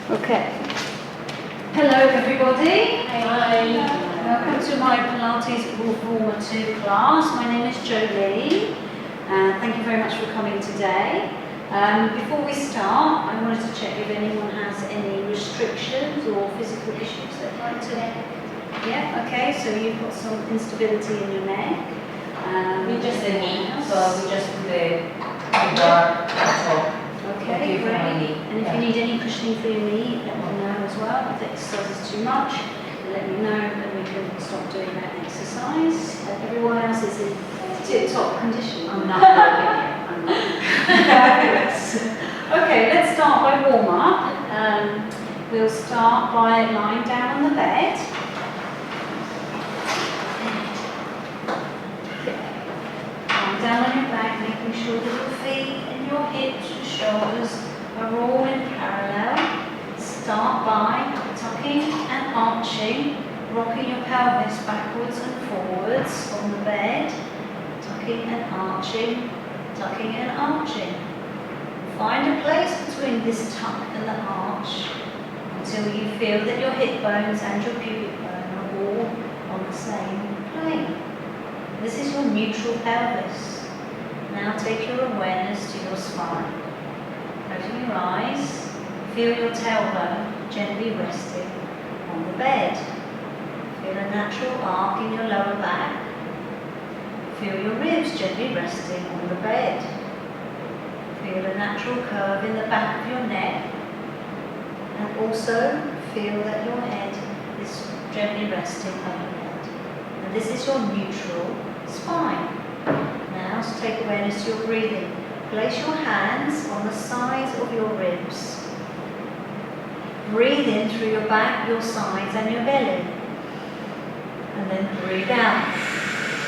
Okay. Hello everybody. Hi. Welcome to my Pilates Reformer 2 class. My name is Jolie. Thank you very much for coming today. Before we start, I wanted to check if anyone has any restrictions or physical issues they'd like to... Yeah, okay, so you've got some instability in your neck. We just the knee, so we just do the bar, that's all. Okay, for my great. knee. And if you need any cushioning for your knee, let me know as well. If the exercise is too much, let me know, then we can stop doing that exercise. Everyone else is in tip-top condition. I'm not I'm not. Fabulous. Okay, let's start by warm-up. We'll start by lying down on the bed. Lying down on your back, making sure that your feet and your hips, your shoulders are all in parallel. Start by tucking and arching, rocking your pelvis backwards and forwards on the bed. Tucking and arching, tucking and arching. Find a place between this tuck and the arch until you feel that your hip bones and your pubic bone are all on the same plane. This is your neutral pelvis. Now take your awareness to your spine. Closing your eyes, feel your tailbone gently resting on the bed. Feel a natural arc in your lower back. Feel your ribs gently resting on the bed. Feel a natural curve in the back of your neck. And also feel that your head is gently resting overhead. And this is your neutral spine. Now to take awareness to your breathing. Place your hands on the sides of your ribs. Breathe in through your back, your sides and your belly. And then breathe out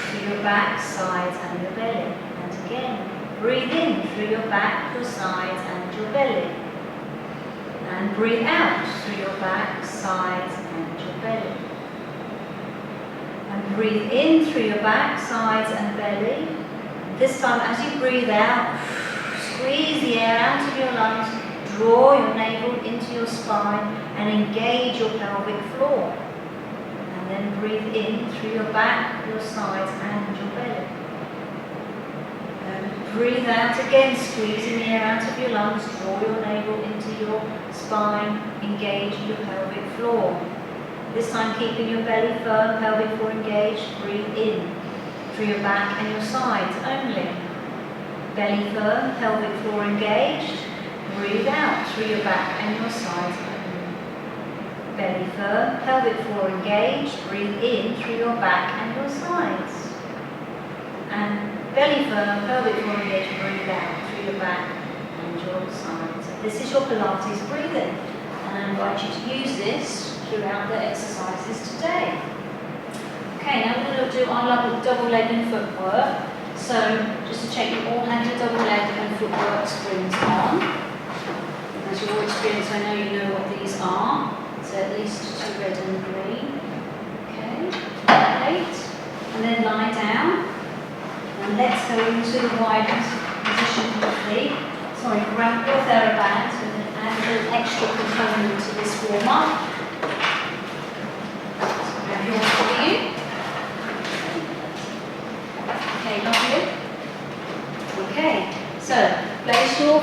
through your back, sides and your belly. And again, breathe in through your back, your sides and your belly. And breathe out through your back, sides and your belly. And breathe in through your back, sides and belly. This time as you breathe out, squeeze the air out of your lungs, draw your navel into your spine and engage your pelvic floor. And then breathe in through your back, your sides and your belly. And breathe out again, squeezing the air out of your lungs, draw your navel into your spine, engage your pelvic floor. This time keeping your belly firm, pelvic floor engaged, breathe in through your back and your sides only. Belly firm, pelvic floor engaged, breathe out through your back and your sides only. Belly firm, pelvic floor engaged, breathe in through your back and your sides. And belly firm, pelvic floor engaged, breathe out through your back and your sides. This is your Pilates breathing, and I invite you to use this throughout the exercises today. Okay, now we're going to do our double leg and footwork. So, just to check, you all have your double leg and footwork springs on. As you all experience, I know you know what these are. So at least 2 red and green. Okay, great. And then lie down. And let's go into the wide position of your feet. Sorry, grab your TheraBand and add an extra component to this warm-up. So grab yours for you. Okay, lovely. Okay, so place your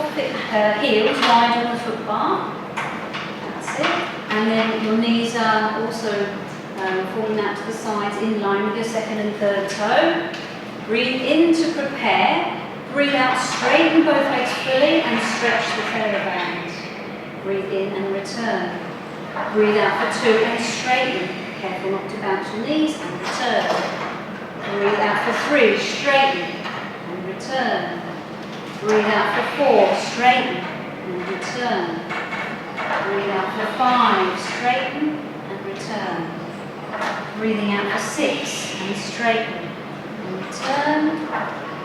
heels wide on the foot bar. That's it. And then your knees are also falling out to the sides in line with your second and third toe. Breathe in to prepare. Breathe out, straighten both legs fully and stretch the TheraBand. Breathe in and return. Breathe out for 2 and straighten. Careful not to bounce your knees and return. Breathe out for 3, straighten and return. Breathe out for 4, straighten and return. Breathe out for 5, straighten and return. Breathing out for 6 and straighten and return.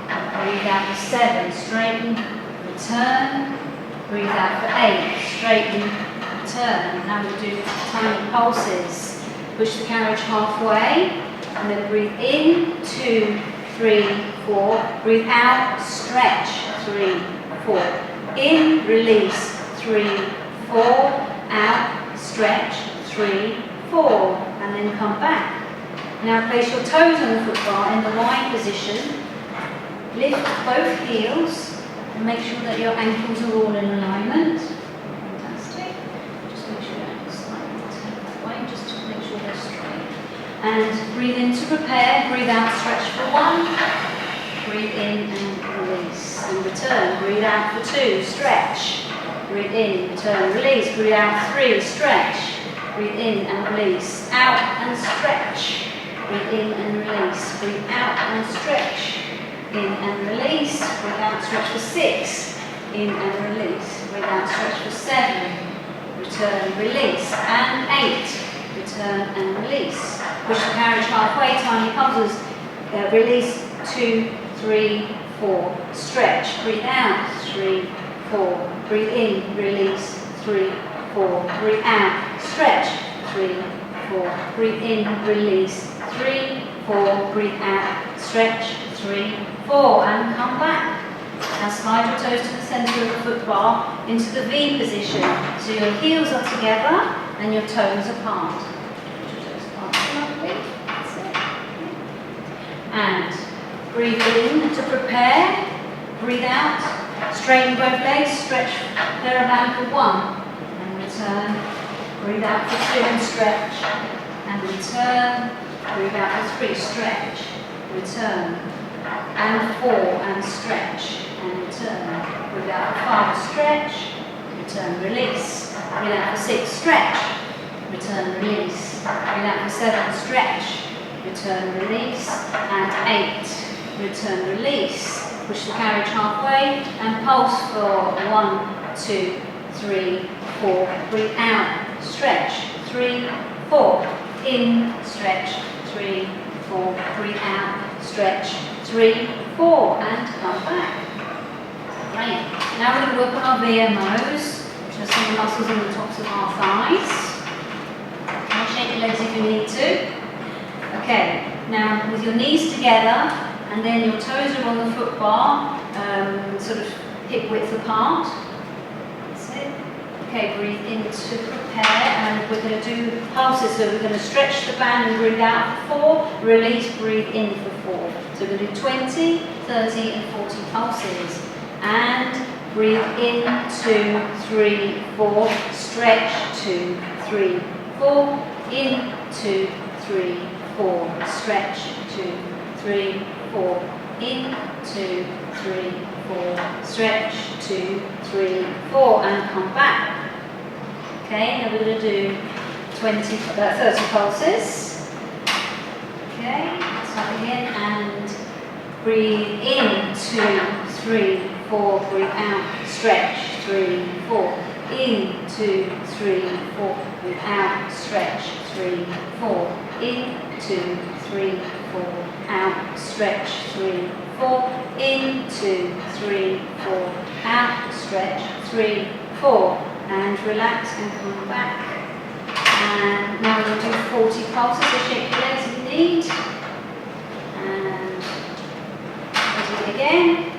Breathe out for 7, straighten, return. Breathe out for 8, straighten, return. Now we'll do tiny pulses. Push the carriage halfway. And then breathe in, 2, 3, 4. Breathe out, stretch, 3, 4. In, release, 3, 4. out, stretch, 3, 4, and then come back. Now place your toes on the foot bar in the Y position. Lift both heels and make sure that your ankles are all in alignment. Fantastic. Just make sure your ankles slightly turn that way, just to make sure they're straight. And breathe in to prepare, breathe out, stretch for 1. Breathe in and release. And return, breathe out for 2, stretch. Breathe in, return, release, breathe out 3, stretch. Breathe in and release, out and stretch. Breathe in and release, breathe out and stretch. In and release, breathe out, stretch for 6. In and release, breathe out, stretch for 7. Return, release, and 8. Return and release. Push the carriage halfway, tiny pulses. Release, 2, 3, 4. Stretch, breathe out, 3, 4. Breathe in, release, 3, 4. Breathe out, stretch, 3, 4. Breathe in, release, 3, 4. Breathe out, stretch, 3, 4. And come back. Now slide your toes to the centre of the foot bar into the V position. So your heels are together and your toes apart. Your toes apart slightly. That's it. And breathe in to prepare. Breathe out. Straighten both legs. Stretch parallel for 1. And return. Breathe out for 2 and stretch. And return. Breathe out for 3. Stretch. Return. And 4 and stretch. And return. Breathe out for 5. Stretch. Return. Release. Breathe out for 6. Stretch. Return. Release. Breathe out for 7. Stretch. Return. Release. And 8. Return. Release. Push the carriage halfway and pulse for 1, 2, 3, 4. Breathe out, stretch, 3, 4. In, stretch, 3, 4. Breathe out, stretch, 3, 4. And come back. Great. Now we're going to work on our VMOs, which are some of the muscles in the tops of our thighs. Okay, shake your legs if you need to. Okay, now with your knees together, and then your toes are on the foot bar, sort of hip width apart. That's it. Okay, breathe in to prepare, and we're going to do pulses. So we're going to stretch the band and breathe out for 4, release, breathe in for 4. So we're going to do 20, 30 and 40 pulses. And breathe in, 2, 3, 4, stretch, 2, 3, 4, in, 2, 3, 4, stretch, 2, 3, 4, in, 2, 3, 4, stretch, 2, 3, 4, and come back. Okay, now we're going to do 30 pulses. Okay, start again and breathe in, 2, 3, 4, breathe out, stretch, 3, 4, in, 2, 3, 4, breathe out, stretch, 3, 4, in, 2, 3, 4, out, stretch, 3, 4, in, 2, 3, 4, out, stretch, 3, 4, and relax and come back. And now we'll do 40 pulses, so shake your legs if you need. And we'll do it again.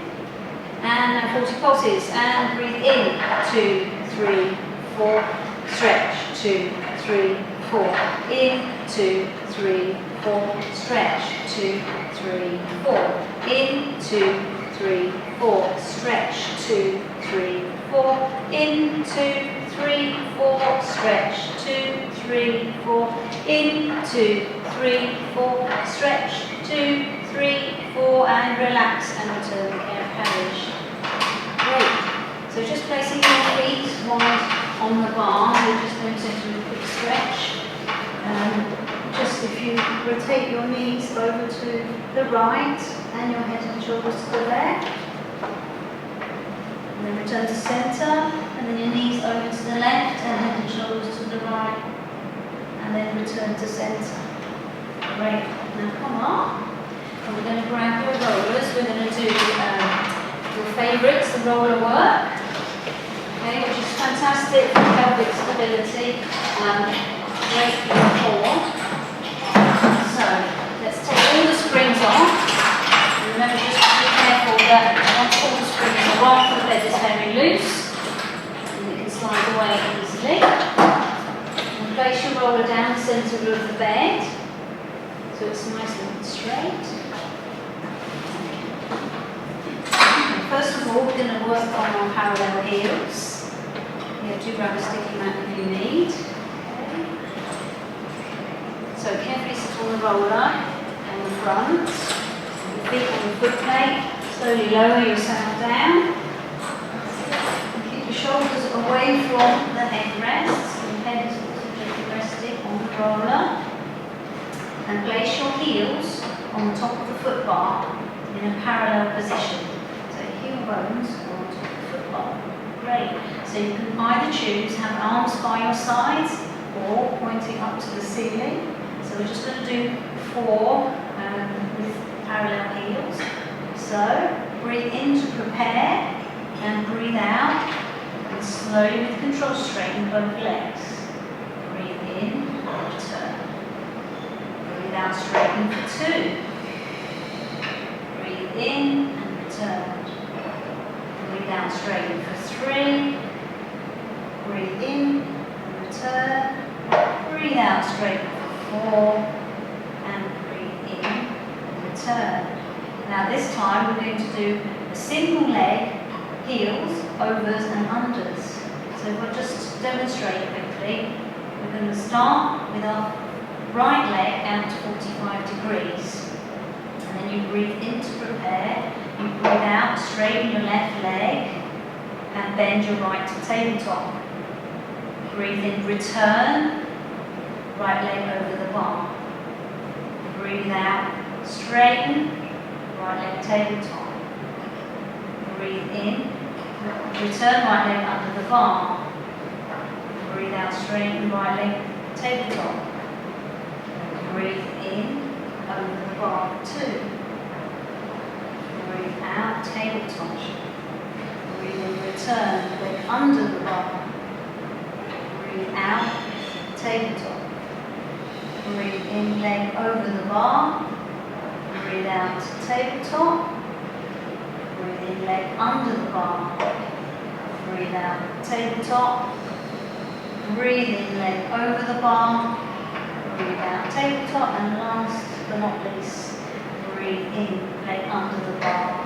And now 40 pulses, and breathe in, 2, 3, 4, stretch, 2, 3, 4, in, 2, 3, 4, stretch, 2, 3, 4, in, 2, 3, 4, stretch, 2, 3, 4, in, 2, 3, 4, stretch, 2, 3, 4, in, 2, 3, 4, stretch, 2, 3, 4, and relax and return the carriage. Great. So just placing your feet wide on the bar, we're just going to do a quick stretch. Just if you rotate your knees over to the right and your head and shoulders to the left. And then return to centre, and then your knees over to the left and head and shoulders to the right. And then return to centre. Great. Now come on. And we're going to grab your rollers. We're going to do your favourites, the roller work. Okay, which is fantastic for pelvic stability. Great for the core. So, let's take all the springs off. And remember just to be careful that once all the springs are off, the bed is very loose. And it can slide away easily. place your roller down the centre of the bed, so it's nice and straight. And first of all, we're going to work on our parallel heels. You do grab a sticky mat if you need. Okay. So carefully sit on the roller on the front, your feet on the foot plate. Slowly lower yourself down. Keep your shoulders away from the headrest. Your head is also gently resting on the roller. And place your heels on the top of the foot bar in a parallel position. So heel bones are on top of the foot bar. Great. So you can either choose have arms by your sides or pointing up to the ceiling. So we're just going to do 4 with parallel heels. So breathe in to prepare and breathe out. And slowly with control straighten both legs. Breathe in and return. Breathe out, straighten for 2. Breathe in and return. Breathe out, straighten for 3. Breathe in and return. Breathe out, straighten for 4. And breathe in and return. Now this time we're going to do a single leg, heels, overs and unders. So we'll just demonstrate quickly. We're going to start with our right leg out to 45 degrees. And then you breathe in to prepare. You breathe out, straighten your left leg and bend your right to tabletop. Breathe in, return, right leg over the bar. Breathe out, straighten, right leg tabletop. Breathe in, return right leg under the bar. Breathe out, straighten right leg tabletop. Breathe in, over the bar 2. Breathe out, tabletop. Breathe in, return, leg under the bar. Breathe out, tabletop. Breathe in, leg over the bar. Breathe out, tabletop. Breathe in, leg under the bar. Breathe out, tabletop. Breathe in, leg over the bar. Breathe out, tabletop. And last but not least, breathe in, leg under the bar.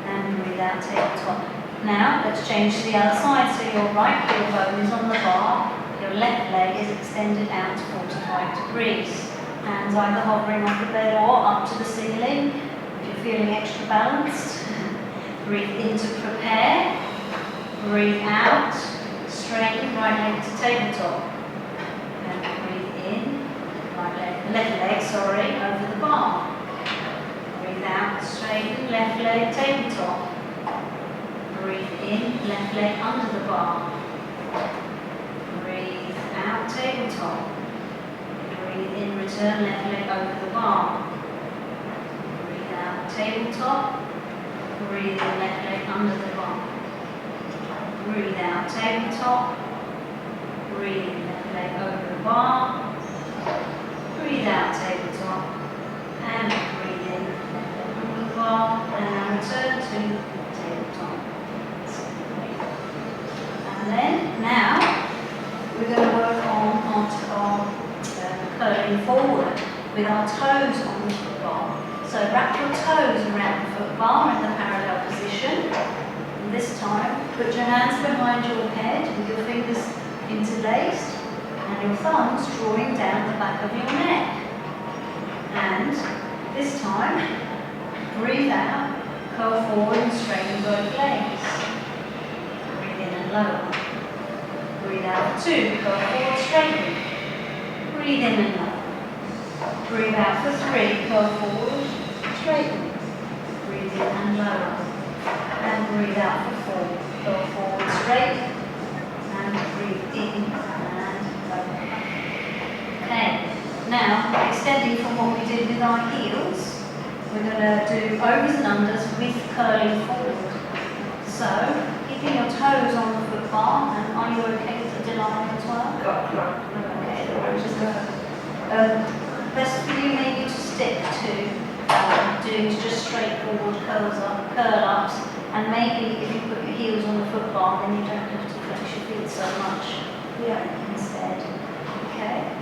And breathe out, tabletop. Now let's change to the other side. So your right heel bone is on the bar. Your left leg is extended out to 45 degrees. Hands either hovering off the bed or up to the ceiling. If you're feeling extra balanced, breathe in to prepare. Breathe out, straighten right leg to tabletop. And breathe in, left leg, over the bar. Breathe out, straighten, left leg, tabletop. Breathe in, left leg under the bar. Breathe out, tabletop. Breathe in, return, left leg over the bar. Breathe out, tabletop. Breathe in, left leg under the bar. Breathe out, tabletop. Breathe in, left leg over the bar. Breathe out, tabletop. And breathe in, left leg under the bar. And return to tabletop. And then, now, we're going to work on our curling forward with our toes on the foot bar. So wrap your toes around the foot bar in the parallel position. And this time, put your hands behind your head with your fingers interlaced and your thumbs drawing down the back of your neck. And this time, breathe out, curl forward and straighten both legs. Breathe in and lower. Breathe out for 2, curl forward, straighten. Breathe in and lower. Breathe out for 3, curl forward, straighten. Breathe in and lower. And breathe out for 4, curl forward, straighten. And breathe in and lower. Okay, now extending from what we did with our heels, we're going to do overs and unders with curling forward. So, keeping your toes on the foot bar, and are you okay with the Delilah as well? Okay, best for you maybe to stick to doing just straightforward curl ups, and maybe if you put your heels on the foot bar, then you don't have to flex your feet so much instead. Okay.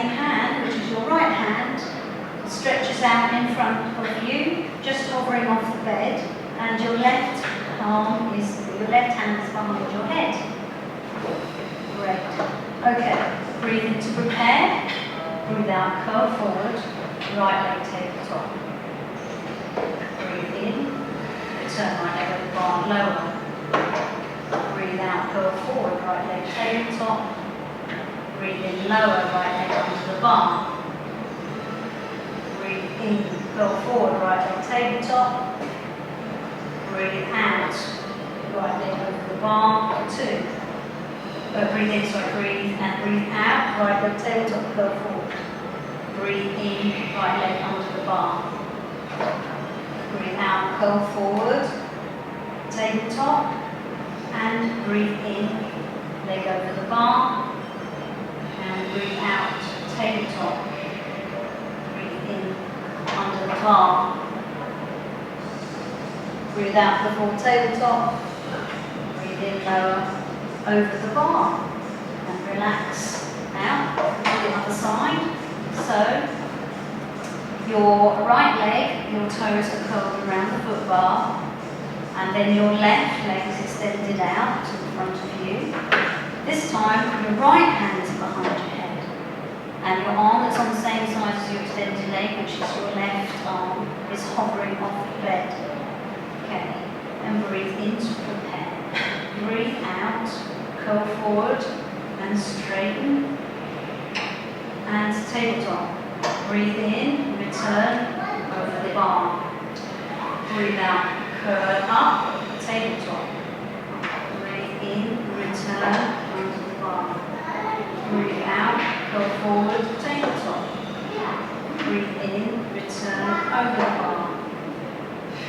same hand, which is your right hand, stretches out in front of you, just hovering off the bed, and your left hand is behind your head. Great. Okay, breathe in to prepare. Breathe out, curl forward, right leg tabletop. Breathe in, return right leg at the bar, lower. Breathe out, curl forward, right leg tabletop. Breathe in, lower, right leg onto the bar. Breathe in, curl forward, right leg tabletop. Breathe out, right leg over the bar, 2. Breathe in, breathe, and breathe out, right leg tabletop, curl forward. Breathe in, right leg onto the bar. Breathe out, curl forward, tabletop, and breathe in, leg over the bar, and breathe out, tabletop. Breathe in, under the bar. Breathe out the full tabletop. Breathe in, lower, over the bar, and relax out to the other side. So your right leg, your toes are curled around the foot bar, and then your left leg is extended out to the front of you. This time your right hand is behind your head, and your arm that's on the same side as your extended leg, which is your left arm, is hovering off the bed. Okay, and breathe in to prepare. Breathe out, curl forward and straighten, and tabletop. Breathe in, return over the bar. Breathe out, curl up, tabletop. Breathe in, return under the bar. Breathe out, curl forward, tabletop. Breathe in, return over the bar.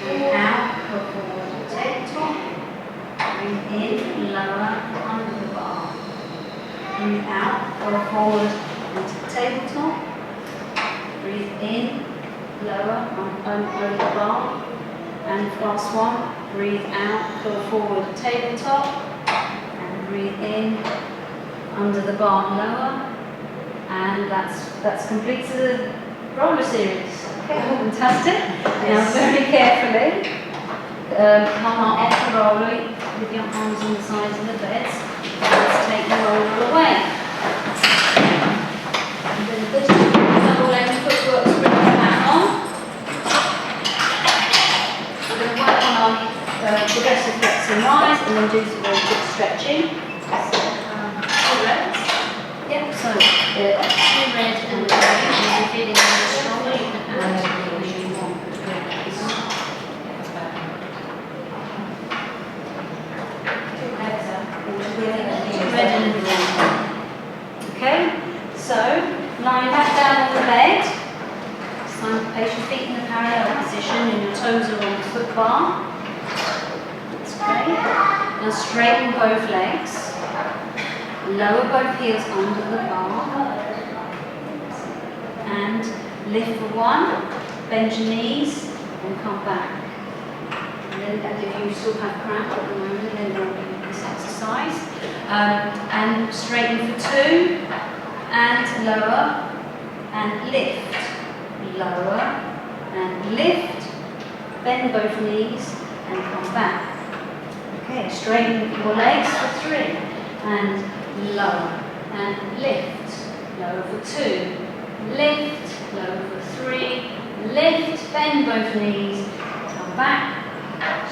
Breathe out, curl forward, tabletop. Breathe in, lower, under the bar. Breathe out, go forward into the tabletop. Breathe in, lower, over the bar. And last one, breathe out, go forward, tabletop. And breathe in, under the bar, lower. And that's complete to the roller series. Okay, fantastic. Now very carefully, come up off the roller with your arms on the sides of the beds. Let's take the roller away. And then this double leg footwork to bring the mat on. We're going to work on our progressive flex and rise, and then do some very good stretching. Two reds. Yep, so 2 red and grey. And if you're feeling really strongly, you can add as you want. Okay, so lying back down on the bed. It's time to place your feet in the parallel position and your toes are on the foot bar. That's great. Now straighten both legs. Lower both heels under the bar. And lift for 1. Bend your knees and come back. And then if you still have cramp at the moment, then we'll do this exercise. And straighten for 2, and lower, and lift, lower, and lift, bend both knees, and come back. Okay, straighten your legs for 3, and lower, and lift, lower for 2, lift, lower for 3, lift, bend both knees, come back,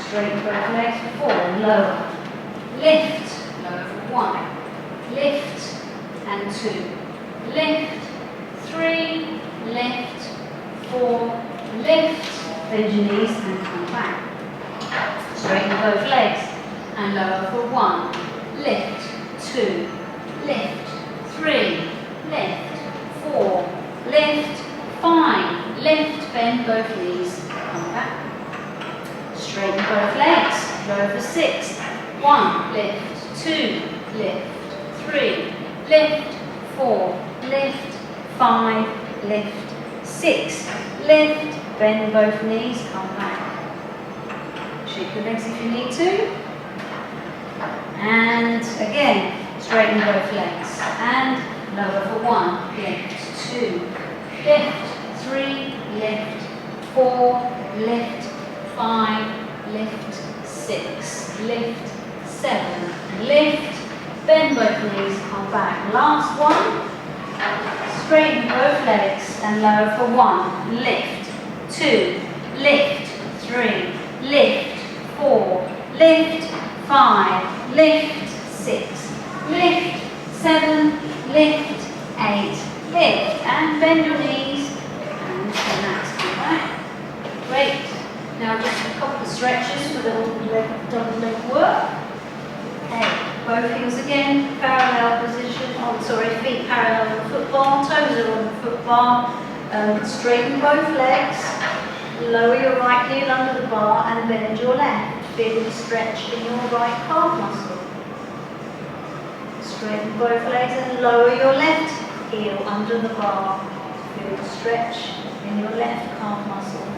straighten both legs for 4, lower, lift, lower for 1, lift, and 2, lift, 3, lift, 4, lift, bend your knees and come back. Straighten both legs and lower for 1, lift, 2, lift, 3, lift, 4, lift, 5, lift, bend both knees, come back. Straighten both legs, lower for 6, 1, lift, 2, lift, 3, lift, 4, lift, 5, lift, 6, lift, bend both knees, come back. Shake your legs if you need to. And again, straighten both legs. And lower for 1, lift, 2, lift, 3, lift, 4, lift, 5, lift, 6, lift, 7, lift, bend both knees, come back. Last one, straighten both legs and lower for 1, lift, 2, lift, 3, lift, 4, lift, 5, lift, 6, lift, 7, lift, 8, lift, and bend your knees and relax, come back. Great. Now just a couple of stretches for the double leg work. Okay, both heels again, parallel position, feet parallel on the foot bar, toes are on the foot bar. Straighten both legs, lower your right heel under the bar and bend your left. Feel the stretch in your right calf muscle. Straighten both legs and lower your left heel under the bar. Feel the stretch in your left calf muscle.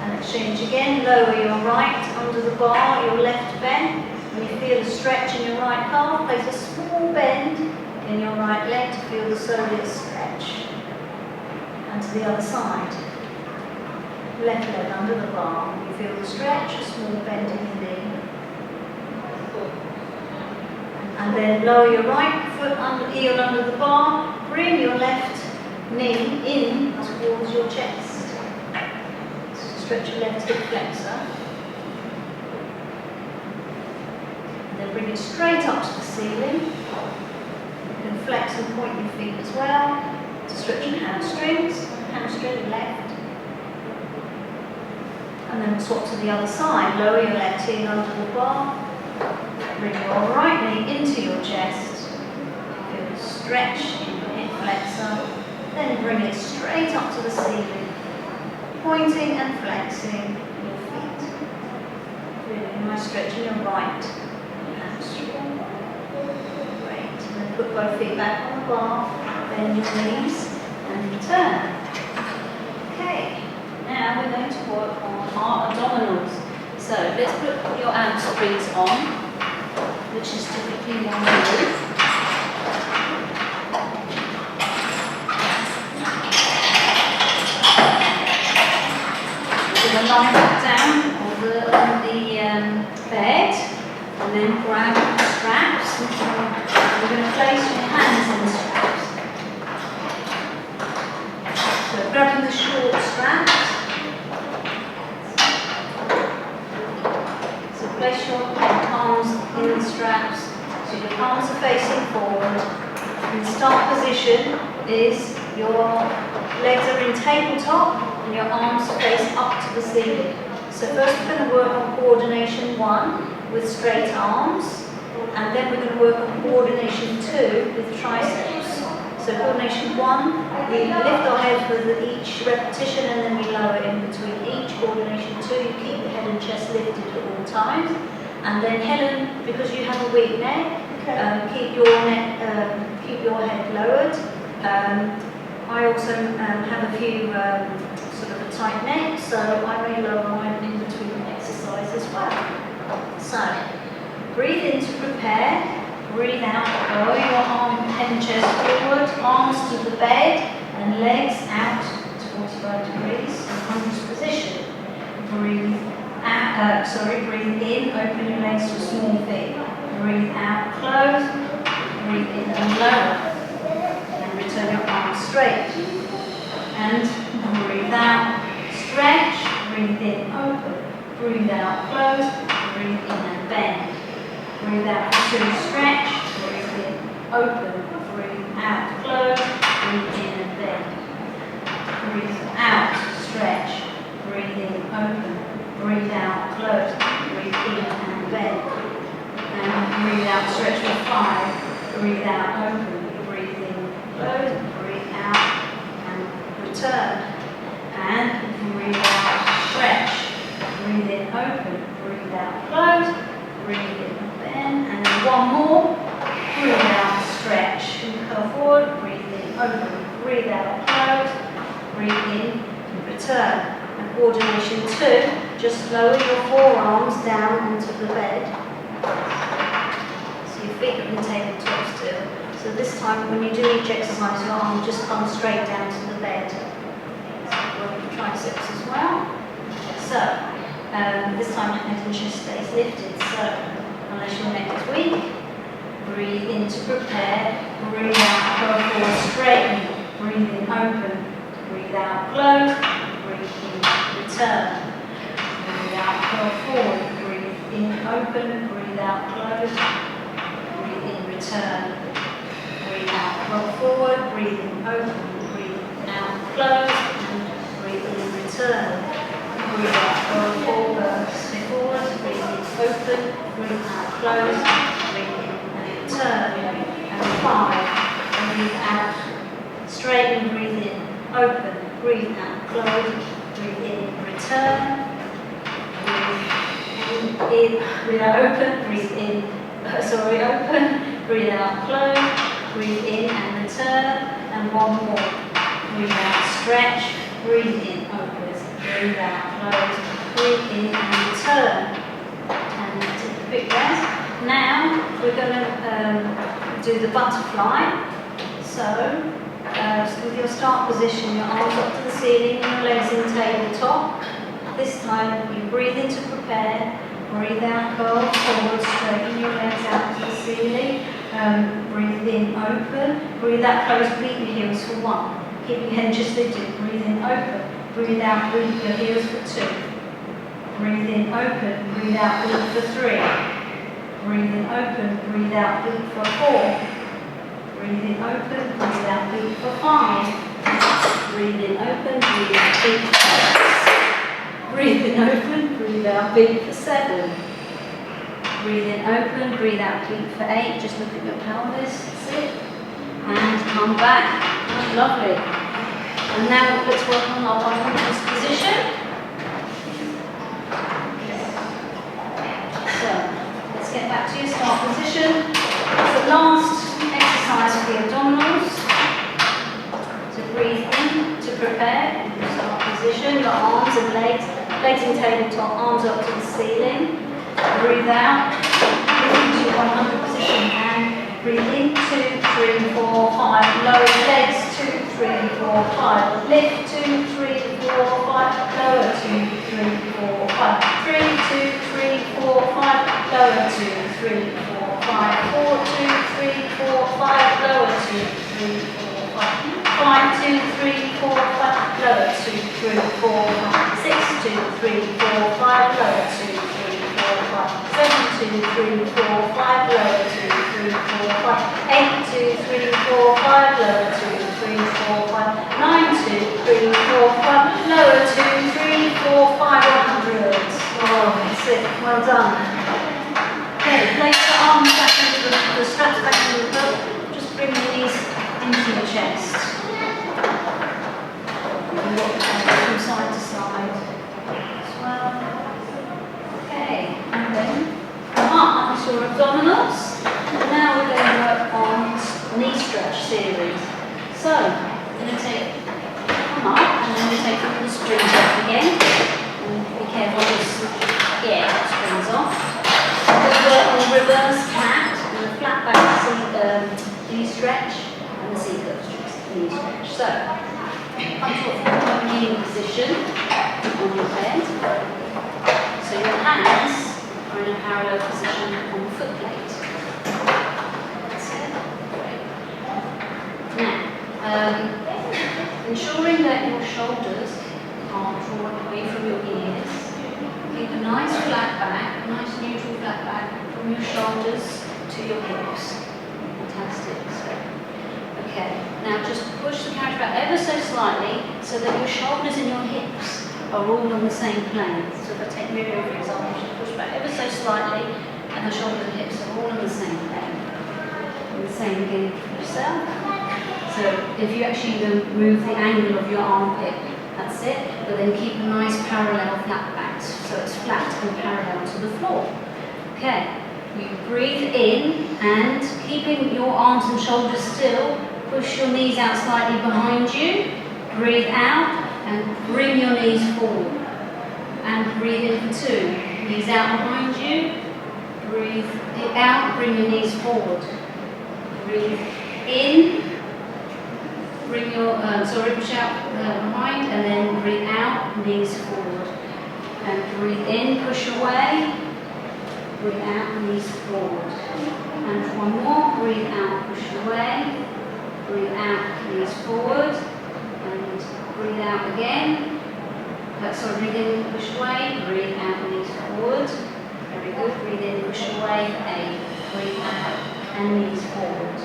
And exchange again, lower your right under the bar, your left bend. When you feel the stretch in your right calf, place a small bend in your right leg to feel the soleus stretch. And to the other side. Left leg under the bar. When you feel the stretch, a small bend in your knee. And then lower your right foot heel under the bar. Bring your left knee in towards your chest. Stretch your left hip flexor. Then bring it straight up to the ceiling. You can flex and point your feet as well to stretch your hamstrings. Hamstring left. And then swap to the other side. Lower your left heel under the bar. Bring your right knee into your chest. Feel the stretch in your hip flexor. Then bring it straight up to the ceiling. Pointing and flexing your feet. Really nice stretch in your right hamstring. Great. And then put both feet back on the bar. Bend your knees and turn. Okay. Now we're going to work on our abdominals. So let's put your hamstrings on, which is typically one move. We're going to lie back down on the bed and then grab the straps. We're going to place your hands in the straps. So grabbing the short straps. So place your palms in the straps. So your palms are facing forward. And the start position is your legs are in tabletop. And your arms face up to the ceiling. So first we're going to work on coordination 1 with straight arms, and then we're going to work on coordination 2 with triceps. So coordination 1, we lift our head with each repetition and then we lower in between each. Coordination 2, you keep the head and chest lifted at all times. And then Helen, because you have a weak neck, keep your head lowered. I also have a few sort of a tight neck, so I may lower mine in between exercise as well. So, breathe in to prepare, breathe out, lower your arm, head and chest forward, arms to the bed, and legs out to 45 degrees, unconscious position. Breathe out, breathe in, open your legs to a small V. Breathe out, close, breathe in and lower. Turn your arms straight and breathe out, stretch, breathe in, open, breathe out, close, breathe in and bend, breathe out, 2, stretch, breathe in, open, breathe out, close, breathe in and bend, breathe out, stretch, breathe in, open, breathe out, close, breathe in and bend, and breathe out, stretch for 5, breathe out, open, close, breathe out, and return. And breathe out, stretch. Breathe in, open. Breathe out, close. Breathe in, bend. And then one more. Breathe out, stretch. And curl forward. Breathe in, open. Breathe out, close. Breathe in, and return. And coordination 2, just lower your forearms down onto the bed. So your feet are on the tabletop still. So this time when you do each exercise, your arm just comes straight down to the bed. So work your triceps as well. So this time head and chest stays lifted. So unless your neck is weak, breathe in to prepare. Breathe out, curl forward, straighten. Breathe in, open. Breathe out, close. Breathe in, return. Breathe out, curl forward. Breathe in, open. Breathe out, close. Breathe in, return. Breathe out, curl forward. Breathe in, open. Breathe out, close. And breathe in, return. Breathe out, curl forward. Step forward. Breathe in, open. Breathe out, close. Breathe in and return. And 5. Breathe out. Straighten, breathe in, open, breathe out, close, breathe in, return, breathe in, breathe out, open, breathe in, open, breathe out, close, breathe in and return, and one more, breathe out, stretch, breathe in, open, breathe out, close, breathe in and return, and take a quick rest. Now we're going to do the butterfly, so with your start position, your arms up to the ceiling and your legs in tabletop. This time you breathe in to prepare, breathe out, curl forward, straighten your legs out to the ceiling, breathe in, open, breathe out, close, beat your heels for 1. Keep your head just lifted, breathe in, open, breathe out, beat your heels for 2. Breathe in, open, breathe out, beat for 3. Breathe in, open, breathe out, beat for 4. Breathe in, open, breathe out, beat for 5. Breathe in, open, breathe out, beat for 6. Breathe in, open, breathe out, beat for 7. Breathe in, open, breathe out, beat for 8. Just look at your pelvis, that's it. And come back. Oh, lovely. And now let's work on our unconscious position. So, let's get back to your start position. It's the last exercise for the abdominals. So breathe in to prepare, start position, your arms and legs in tabletop, arms up to the ceiling. Breathe out, breathe into your 100 position and breathe in, 2, 3, 4, 5, lower legs, 2, 3, 4, 5, lift, 2, 3, 4, 5, lower, 2, 3, 4, 5, 3, 2, 3, 4, 5, lower, 2, 3, 4, 5, 4, 2, 3, 4, 5, lower, 2, 3, 4, 5, 5, 2, 3, 4, 5, lower, 2, 3, 4, 5, 6, 2, 3, 4, 5, lower, 2, 3, 4, 5, 7, 2, 3, 4, 5, lower, 2, 3, 4, 5, 8, 2, 3, 4, 5, lower, 2, 3, 4, 5, 9, 2, 3, 4, 5, lower, 2, 3, 4, 5, 100. Oh, that's it, well done. Okay, place the arms back into the straps back into the belt. Just bring the knees into your chest. And rock from side to side as well. Okay, and then come up onto your abdominals. And now we're going to work on knee stretch series. So, we're going to come up and then we take the springs off again. And be careful just get the springs off. We'll work on the reverse cat and the flat back knee stretch and the C-curve knee stretch. So, come to a forward kneeling position on your bed. So your hands are in a parallel position on the foot plate. That's it. Great. Now, ensuring that your shoulders are drawn away from your ears. Keep a nice flat back, a nice neutral flat back from your shoulders to your hips. Fantastic. Okay, now just push the couch back ever so slightly so that your shoulders and your hips are all on the same plane. So if I take Miriam for example, just push back ever so slightly and the shoulders and hips are all on the same plane. And the same again for yourself. So if you actually move the angle of your armpit, that's it, but then keep a nice parallel flat back so it's flat and parallel to the floor. Okay, you breathe in and keeping your arms and shoulders still, push your knees out slightly behind you, breathe out and bring your knees forward. And breathe in for 2, knees out behind you, breathe it out, bring your knees forward. Breathe in, bring your, push out behind, and then breathe out, knees forward. And breathe in, push away, breathe out, knees forward. And one more, breathe out, push away, breathe out, knees forward, and breathe out again. Breathe in, push away, breathe out, knees forward. Very good, breathe in, push away, 8, breathe out, and knees forward.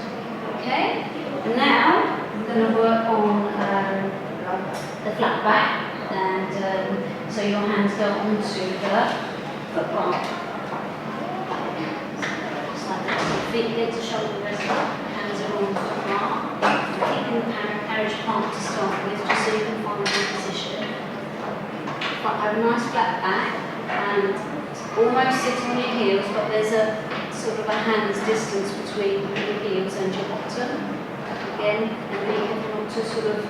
Okay? And now, we're going to work on the flat back, and so your hands go onto the foot bar. Just like that, so feet get to shoulder rest up, hands are on the foot bar. Keeping the carriage part to start with, just so you can find a good position. But have a nice flat back, and almost sit on your heels, but there's a sort of a hand's distance between your heels and your bottom. Again, and be careful not to sort of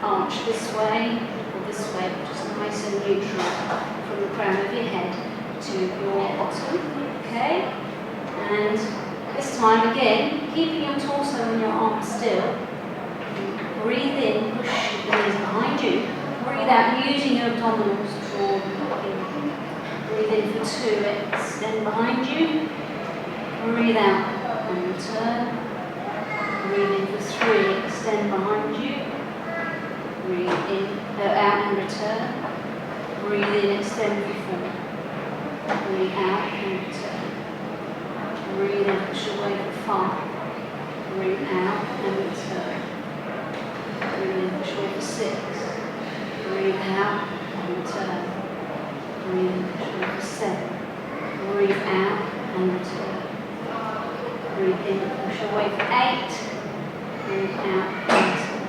arch this way or this way, but just nice and neutral from the crown of your head to your bottom. Okay? And this time again, keeping your torso and your arms still. Breathe in, push the knees behind you. Breathe out using your abdominals to draw in. Breathe in for 2, extend behind you. Breathe out and return. Breathe in for 3, extend behind you. Breathe in, out and return. Breathe in, extend for 4. Breathe out and return. Breathe in, push away for 5. Breathe out and return. Breathe in, push away for 6. Breathe out and return. Breathe in, push away for 7. Breathe out and return. Breathe in, push away for 8. Breathe out and return.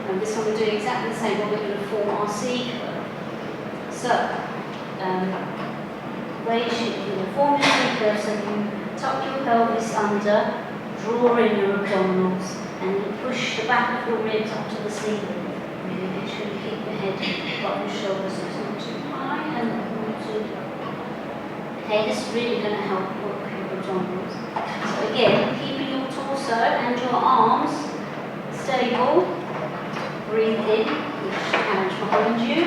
And this one we're doing exactly the same, but we're going to form our C curve. So, form your C curve, so you tuck your pelvis under, draw in your abdominals, and you push the back of your ribs up to the ceiling. Really make sure you keep your head above your shoulders so it's not too high and not too low. Okay, this is really going to help work your abdominals. So again, keeping your torso and your arms stable. Breathe in, push the carriage behind you,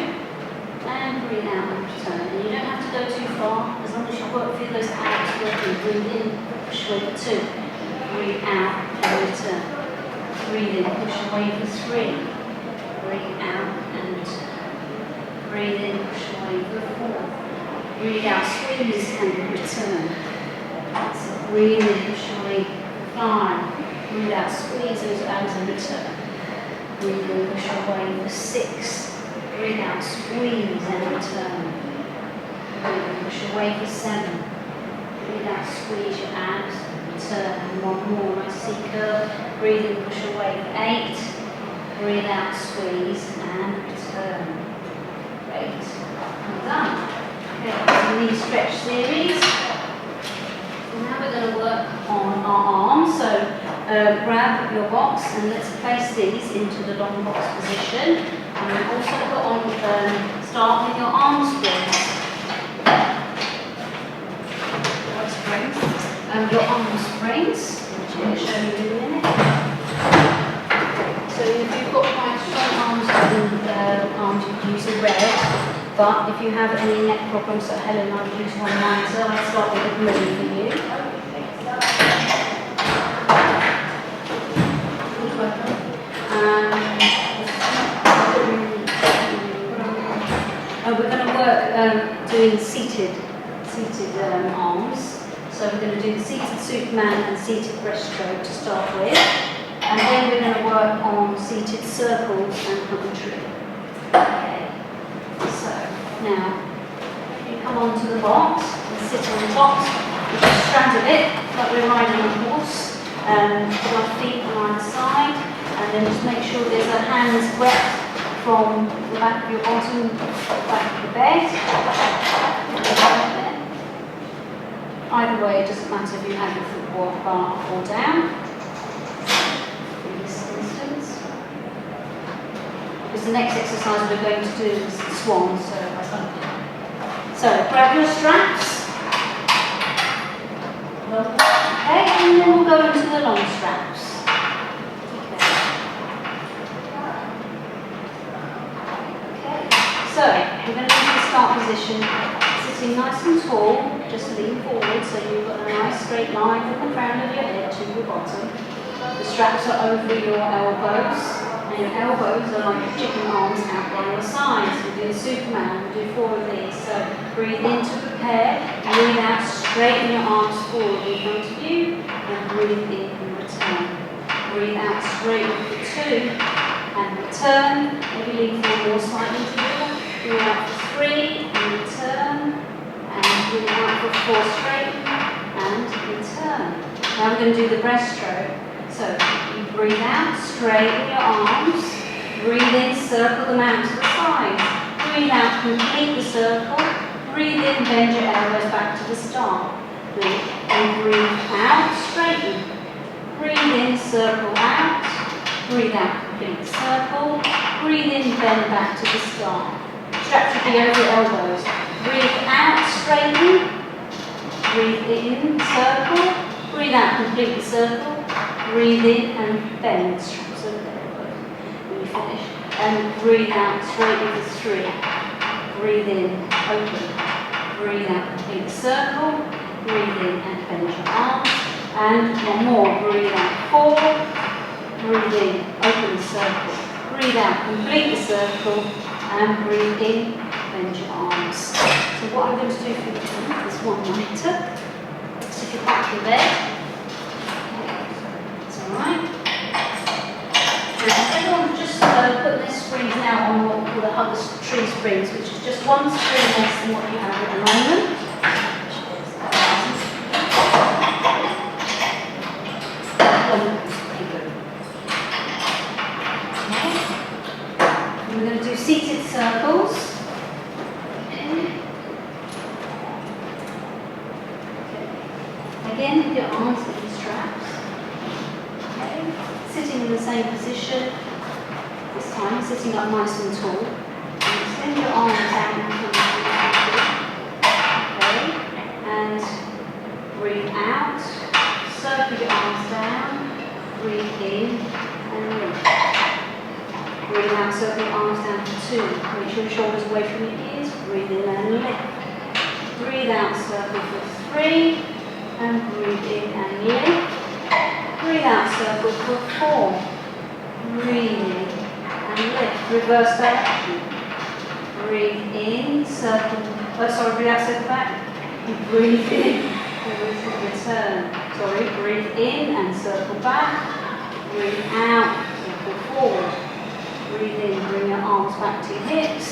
and breathe out and return. And you don't have to go too far, as long as you work through those abs working. Breathe in, push away for 2. Breathe out and return. Breathe in, push away for 3. Breathe out and return. Breathe in, push away for 4. Breathe out, squeeze and return. So breathe in, push away for 5. Breathe out, squeeze those abs and return. Breathe in, push away for 6. Breathe out, squeeze and return. Breathe in, push away for 7. Breathe out, squeeze your abs, return. And one more, nice C curve. Breathe in, push away for 8. Breathe out, squeeze and return. Great. Well done. Okay, that's a knee stretch series. Now we're going to work on our arms. So grab your box and let's place these into the long box position. And also put on, start with your arm springs. What springs? Your arm springs, which I'm going to show you in a minute. So if you've got quite strong arms, you can use a red. But if you have any neck problems, so Helen, I would use one of mine. So I'll start with a blue for you. We're going to work doing seated arms. So we're going to do the seated Superman and seated breaststroke to start with. And then we're going to work on seated circles and hump tree. Okay. So now you come onto the box and sit on the box. We just straddle it like we're riding a horse. Put our feet on either side, and then just make sure there's a hands wet from the back of your bottom, back of the bed. Either way, it doesn't matter if you have your foot bar up or down. In this instance, because the next exercise we're going to do is the swan. So grab your straps. Okay, and then we'll go into the long straps. Okay, so we're going to do the start position, sitting nice and tall, just lean forward so you've got a nice straight line from the crown of your head to the bottom. The straps are over your elbows, and your elbows are like chicken arms out by your sides. We do Superman, we do 4 of these. So breathe in to prepare, breathe out, straighten your arms forward in front of you, and breathe in and return. Breathe out, straighten for 2, and return. Maybe lean forward more slightly to do. Breathe out for 3, and return. And breathe out for 4, straighten, and return. Now we're going to do the breaststroke. So you breathe out, straighten your arms, breathe in, circle them out to the sides. Breathe out, complete the circle, breathe in, bend your elbows back to the start. And breathe out, straighten. Breathe in, circle out, breathe out, complete the circle. Breathe in, bend back to the start. Straps should be over your elbows. Breathe out, straighten. Breathe in, circle. Breathe out, complete the circle. Breathe in and bend, straps over the elbows when you finish. And breathe out, straighten for 3. Breathe in, open. Breathe out, complete the circle. Breathe in and bend your arms. And one more, breathe out, 4. Breathe in, open the circle. Breathe out, complete the circle. And breathe in, bend your arms. So what I'm going to do for you is one lighter. Sit your back in bed. Alright. Now everyone just put their springs now on what we call the hug tree springs, which is just one spring less than what you have at the moment. Okay. We're going to do seated circles. Okay. Again, with your arms in the straps. Sitting in the same position, this time sitting up nice and tall. And extend your arms out in front of you. Okay, and breathe out, circle your arms down, breathe in and lift. Breathe out, circle your arms down for 2. Make sure your shoulders away from your ears, breathe in and lift. Breathe out, circle for 3, and breathe in and lift. Breathe out, circle for 4. Breathe in and lift. Reverse direction. Breathe in, circle. Breathe out, circle back. Breathe in, return. Breathe in and circle back. Breathe out, circle forward. Breathe in, bring your arms back to your hips.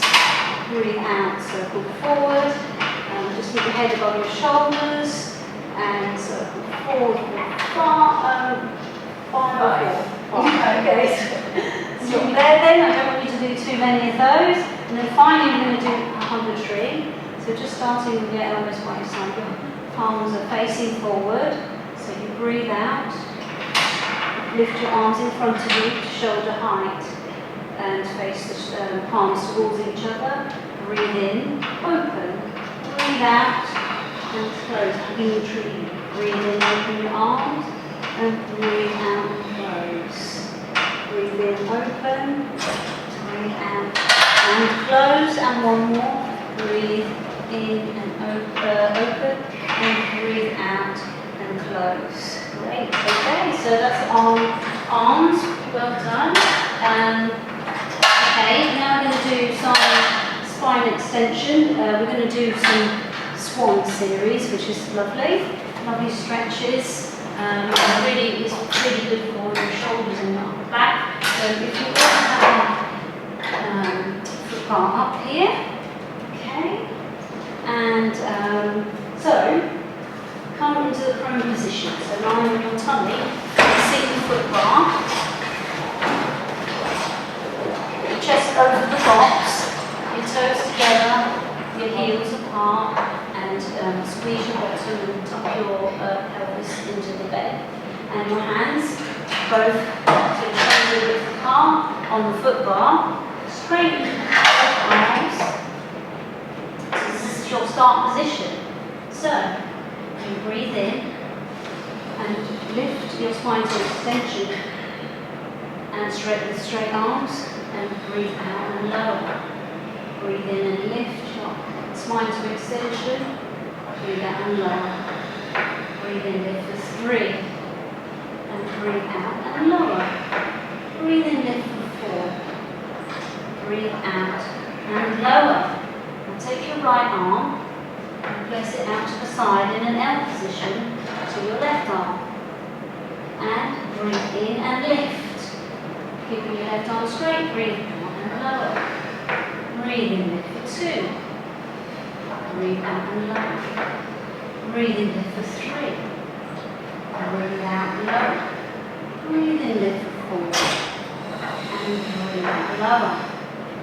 Breathe out, circle forward. Just keep your head above your shoulders. And circle forward, far. Okay, so there then, I don't want you to do too many of those. And then finally we're going to do a hug tree. So just starting with your elbows by your side, your palms are facing forward. So you breathe out, lift your arms in front of you to shoulder height and face the palms towards each other. Breathe in, open, breathe out, and close, hugging the tree. Breathe in, open your arms, and breathe out, close. Breathe in, open, breathe out, and close, and one more. Breathe in and open, and breathe out, and close. Great, okay, so that's on arms, well done. Okay, now we're going to do some spine extension. We're going to do some swan series, which is lovely stretches. It's really good for your shoulders and your back. So if you want to have foot bar up here, okay, and so come into the prone position. So lying on your tummy, sit the foot bar, your chest over the box, your toes together, your heels apart, and squeeze your bottom and tuck your pelvis into the bed. And your hands both to shoulder width apart on the foot bar. Straighten both arms. So this is your start position. So you breathe in and lift your spine to extension and with straight arms, and breathe out and lower. Breathe in and lift your spine to extension, breathe out and lower. Breathe in, lift for 3, and breathe out and lower. Breathe in, lift for 4, breathe out and lower. And take your right arm and place it out to the side in an L position to your left arm. And breathe in and lift. Keeping your left arm straight, breathe out and lower. Breathe in, lift for 2. Breathe out and lower. Breathe in, lift for 3. Breathe out and lower. Breathe in, lift for 4. And breathe out and lower.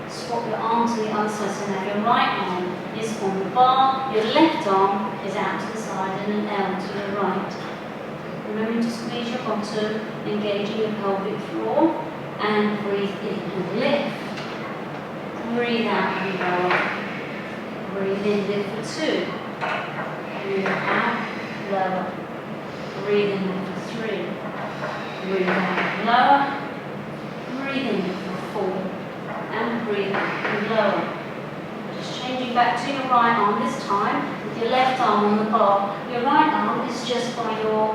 Swap your arm to the other side, so now your right arm is on the bar, your left arm is out to the side in an L to the right. Remember to squeeze your bottom, engaging your pelvic floor, and breathe in and lift. Breathe out and lower. Breathe in, lift for 2. Breathe out, lower. Breathe in, lift for 3. Breathe out, lower. Breathe in, lift for 4. And breathe out and lower. Just changing back to your right arm this time, with your left arm on the bar. Your right arm is just by your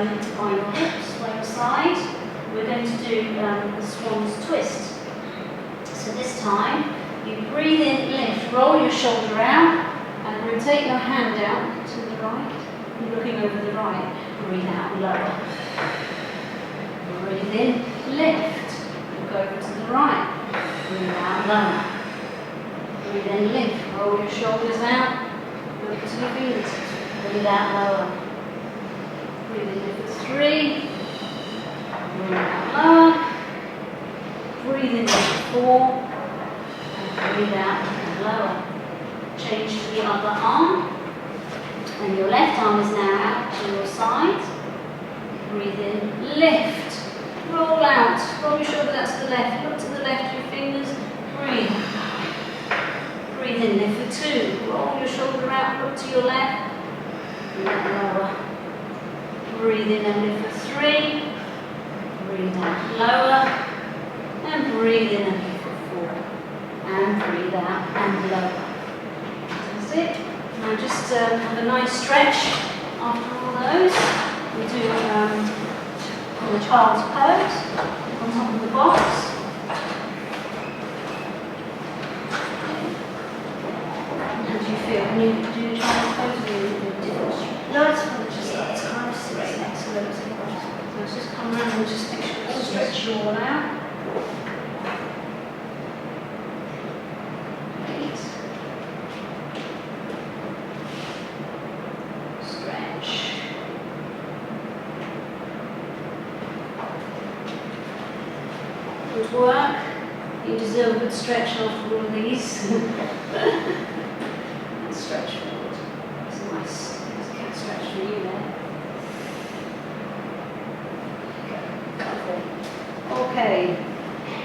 hips, by your side. We're going to do the swan's twist. So this time, you breathe in, lift, roll your shoulder out, and rotate your hand down to the right. You're looking over the right. Breathe out, lower. Breathe in, lift. Look over to the right. Breathe out, lower. Breathe in, lift. Roll your shoulders out. Look to your fingertips. Breathe out, lower. Breathe in, lift for 3. Breathe out, lower. Breathe in, lift for 4. And breathe out and lower. Change to the other arm. And your left arm is now out to your side. Breathe in, lift. Roll out. Roll your shoulder out to the left. Look to the left, your fingers. Breathe. Breathe in, lift for 2. Roll your shoulder out, look to your left. Breathe out, lower. Breathe in and lift for 3. Breathe out, lower. And breathe in and lift for 4. And breathe out and lower. That's it. Now just have a nice stretch after all those. We do on the child's pose, on top of the box. How do you feel? Can you do the child's pose or you do a different stretch? No, it's fine. Just It's kind of sits next to those. So let's just come around and just make sure you stretch your all out. Great. Stretch. Good work. You deserve a good stretch after all these. Stretch forward. It's a nice cat stretch for you there. Okay.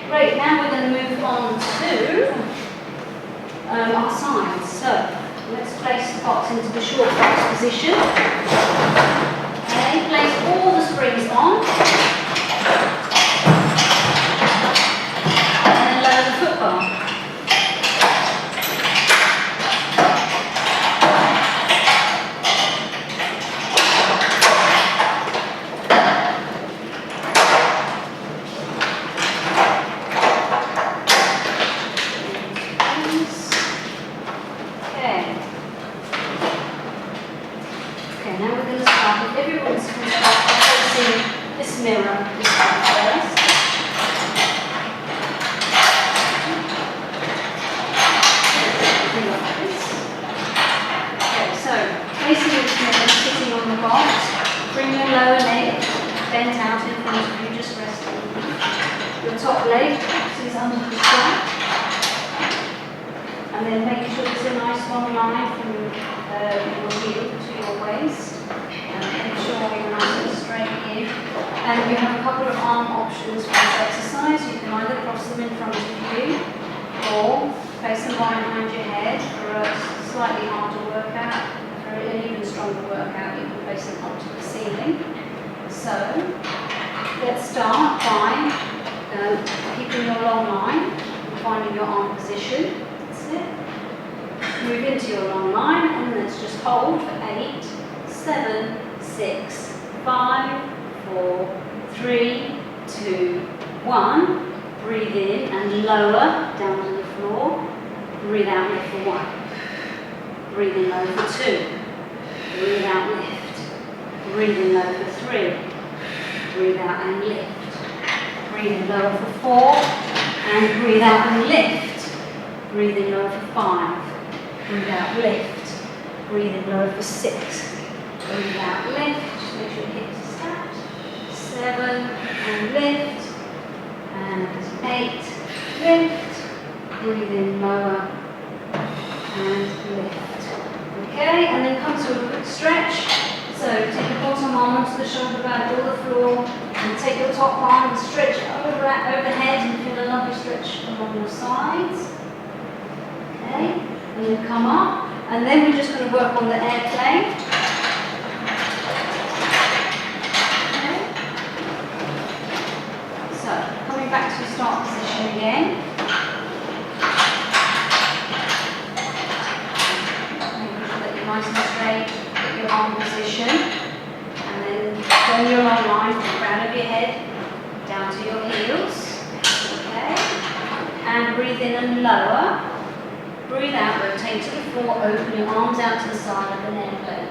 Great, now we're going to move on to our sides. So let's place the box into the short box position. Okay, place all the springs on. And then lower the foot bar. So let's start by keeping your long line, finding your arm position. That's it. Move into your long line and let's just hold for 8, 7, 6, 5, 4, 3, 2, 1. Breathe in and lower down to the floor. Breathe out, lift for 1. Breathe in low for 2. Breathe out, lift. Breathe in low for 3. Breathe out and lift. Breathe in lower for 4. And breathe out and lift. Breathe in lower for 5. Breathe out, lift. Breathe in lower for 6. Breathe out, lift. Just make sure your hips are stacked. 7 and lift. And 8, lift. Breathe in lower and lift. Okay, and then come to a quick stretch. So take your bottom arm onto the shoulder blade, or the floor, and take your top arm and stretch it overhead and feel a lovely stretch along your sides. Okay, and then come up, and then we're just going to work on the airplane. Okay. So coming back to your start position again. Nice and straight, get your arm position, and then turn your long line from the crown of your head down to your heels. Okay, and breathe in and lower. Breathe out, rotate to the floor, open your arms out to the side of an airplane.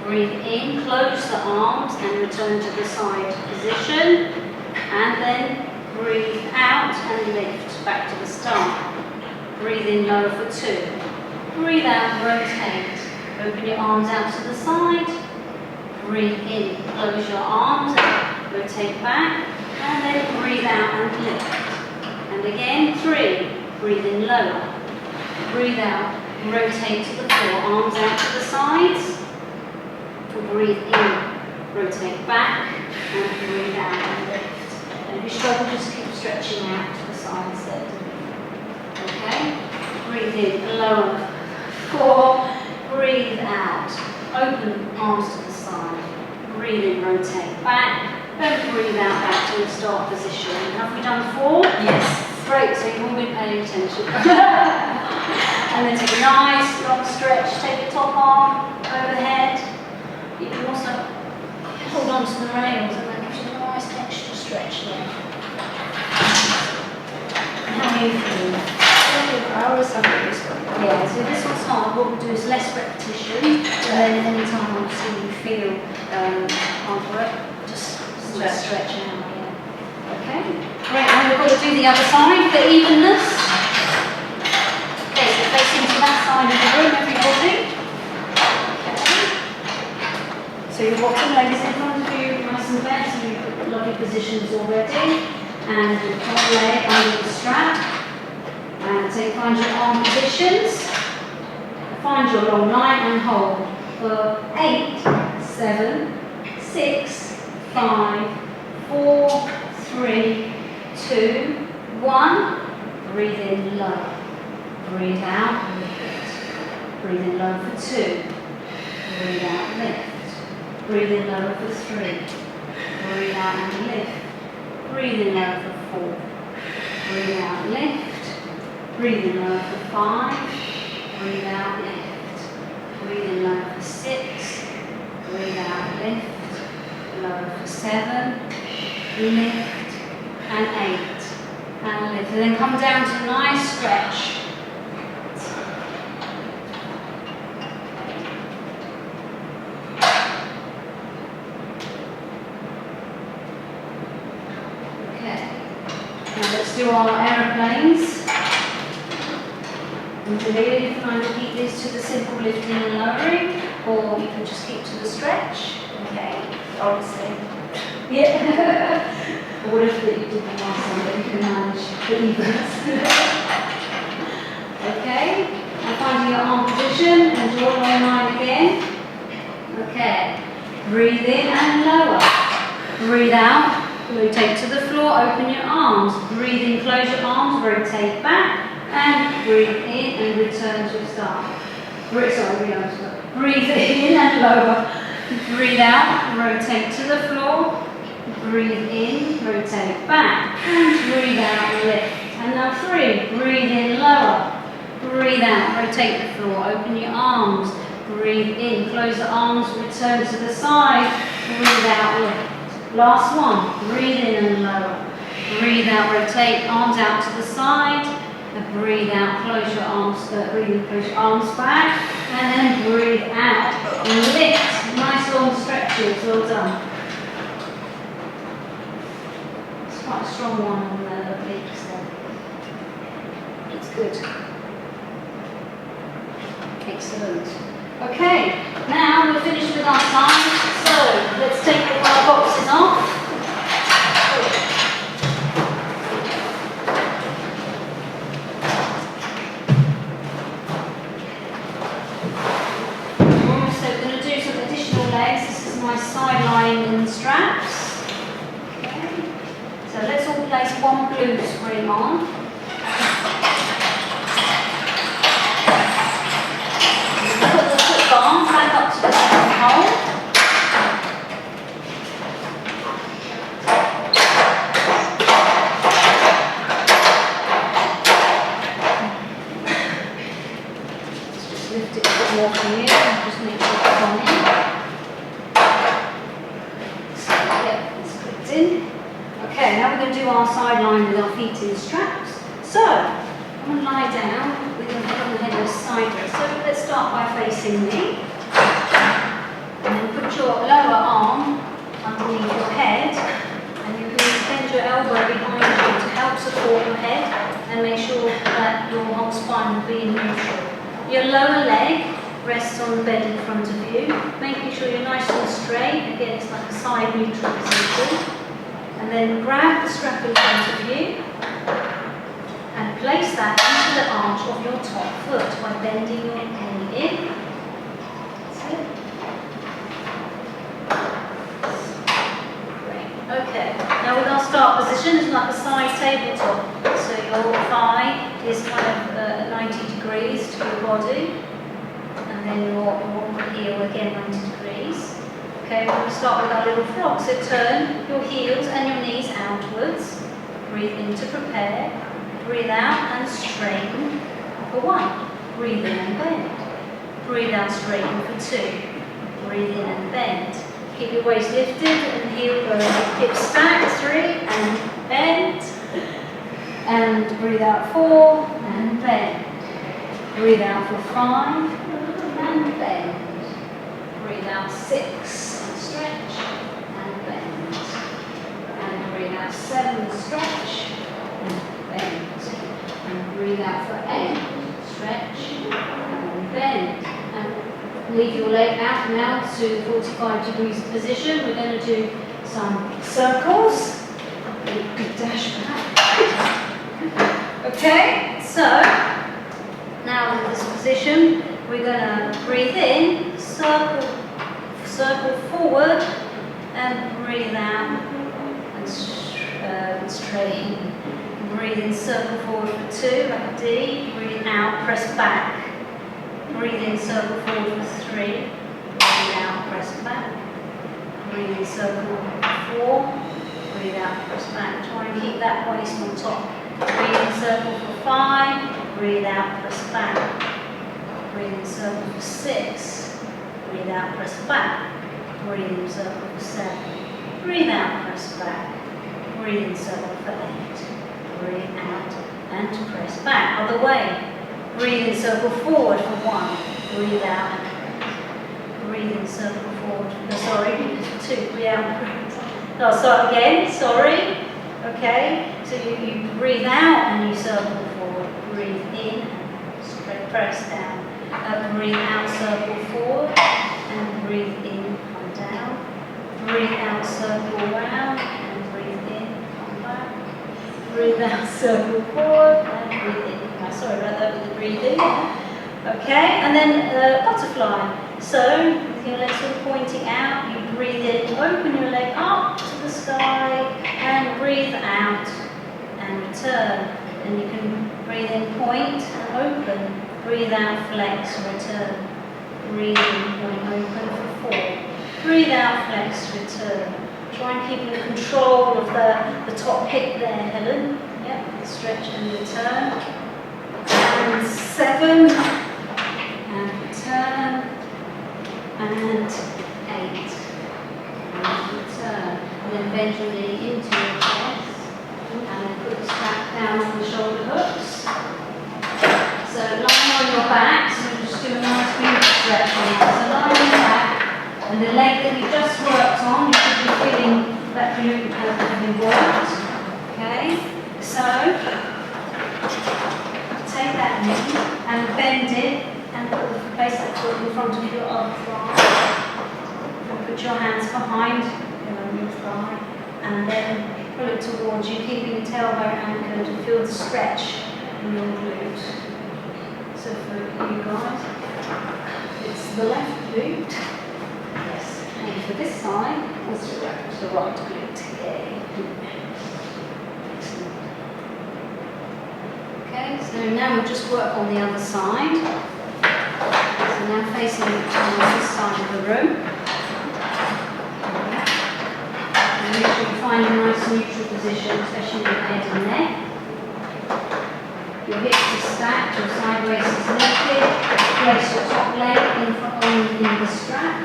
Breathe in, close the arms and return to the side position, and then breathe out and lift back to the start. Breathe in, lower for 2. Breathe out, rotate. Open your arms out to the side. Breathe in, close your arms, rotate back, and then breathe out and lift. And again, 3. Breathe in lower. Breathe out, rotate to the floor, arms out to the sides. Breathe in, rotate back, and breathe out and lift. And if you struggle, just keep stretching out to the sides there. Okay? Breathe in, lower. 4, breathe out, open arms to the side, breathe in, rotate back, then breathe out back to the start position. Have we done 4? Yes. Great, so you've all been paying attention. And then take a nice long stretch, take your top arm overhead. You can also hold on to the rails and that gives you a nice extra stretch there. How are you feeling? I always have this one. Yeah, so this one's hard. What we'll do is less repetition, and then anytime obviously you feel hard work, just stretch out. Yeah. Okay. Great. Now we've got to do the other side for evenness. Okay, so facing to that side of the room, everybody. Okay. So your bottom leg is in front of you, nice and bent, so you've got lovely positions already, and your top leg under the strap. And so find your arm positions, find your long line and hold for 8, 7, 6, 5, 4, 3, 2, 1. Breathe in low. Breathe out, lift. Breathe in low for 2. Breathe out, lift. Breathe in low for 3. Breathe out and lift. Breathe in low for 4. Breathe out, lift. Breathe in low for 5, breathe out, lift. Breathe in low for 6, breathe out, lift. Low for 7, lift, and 8, and lift. And then come down to a nice stretch. Okay, now let's do our aeroplanes. And today you can either keep these to the simple lifting and lowering, or you can just keep to the stretch. Okay, obviously. Yeah. Or whatever that you did the last time that you can manage the evenness. Okay, and finding your arm position and draw long line again. Okay, breathe in and lower. Breathe out, rotate to the floor, open your arms. Breathe in, close your arms, rotate back. And breathe in and return to start. Breathe in and lower. Breathe out, rotate to the floor. Breathe in, rotate back. Breathe out, lift. And now 3. Breathe in, lower. Breathe out, rotate the floor. Open your arms. Breathe in, close the arms, return to the side. Breathe out, lift. Last one. Breathe in and lower. Breathe out, rotate, arms out to the side. And breathe out, close your arms, breathe in, close your arms back. And then breathe out and lift. Nice long stretches, well done. It's quite a strong one on the obliques there. It's good. Excellent. Okay, now we're finished with our time. So let's take all our boxes off. My sideline straps. Okay. So let's all place one blue spring on. Put the foot arms back up to the second hole. Let's just lift it a bit more from here and just make sure it's on in. Okay, now we're going to do our sideline with our feet in straps. So, I'm going to lie down with your head on the head of sideways. So let's start by facing me. And then put your lower arm underneath your head. And you can bend your elbow behind you to help support your head and make sure that your whole spine will be in neutral. Your lower leg rests on the bed in front of you, making sure you're nice and straight. Again, it's like a side neutral position. And then grab the strap in front of you and place that into the arch of your top foot by bending your knee in. That's it. Great. Okay. Now with our start position, it's like a side tabletop. So your thigh is kind of 90 degrees to your body. And then your heel again 90 degrees. Okay, we're going to start with our little frog. So turn your heels and your knees outwards. Breathe in to prepare. Breathe out and straighten for 1. Breathe in and bend. Breathe out, straighten for 2. Breathe in and bend. Keep your waist lifted and heel hips stacked. 3 and bend. And breathe out 4 and bend. Breathe out for 5 and bend. Breathe out 6. Stretch and bend. And breathe out 7, stretch and bend. And breathe out for 8, stretch and bend. And leave your leg out now to 45 degrees position. We're going to do some circles. Good dash back. Okay, so now in this position, we're going to breathe in, circle forward, and breathe out and straighten. Breathe in, circle forward for 2, like D. Breathe out, press back. Breathe in, circle forward for 3. Breathe out, press back. Breathe in, circle for 4. Breathe out, press back. Try and keep that waist on top. Breathe in, circle for 5. Breathe out, press back. Breathe in, circle for 6. Breathe out, press back. Breathe in, circle for 7. Breathe out, press back. Breathe in, circle for 8. Breathe out and press back. Other way. Breathe in, circle forward for 1. Breathe out and press. Breathe in, circle forward. No, sorry, for 2. Breathe out and press. No, start again. Sorry. Okay. So you breathe out and you circle forward. Breathe in and straight press down. Breathe out, circle forward, and breathe in, come down. Breathe out, circle round, and breathe in, come back. Breathe out, circle forward, and breathe in. Oh, sorry about that with the breathing. Okay, and then butterfly. So, with your legs sort of pointing out, you breathe in, open your leg up to the sky, and breathe out, and return. And you can breathe in, point, and open. Breathe out, flex, return. Breathe in, point, open for 4. Breathe out, flex, return. Try and keep in control of the top hip there, Helen. Yep, stretch and return. And 7. And return. And 8. And return. And then bend your knee into your chest. And then put the strap down on the shoulder hooks. So lying on your back, so just do a nice big stretch on it. So lying on your back. And the leg that you just worked on, you should be feeling that glute having worked. Okay? So, take that knee and bend it and place that foot in front of your other thigh. And put your hands behind your thigh and then pull it towards you, keeping the tailbone anchored to feel the stretch in your glute. So for you guys, it's the left glute. And for this side, it's the right glute. Yay. Okay, so now we'll just work on the other side. So now facing towards this side of the room. And make sure you find a nice neutral position, especially with your head and neck. Your hips are stacked, your side waist is lifted. Place your top leg in the strap.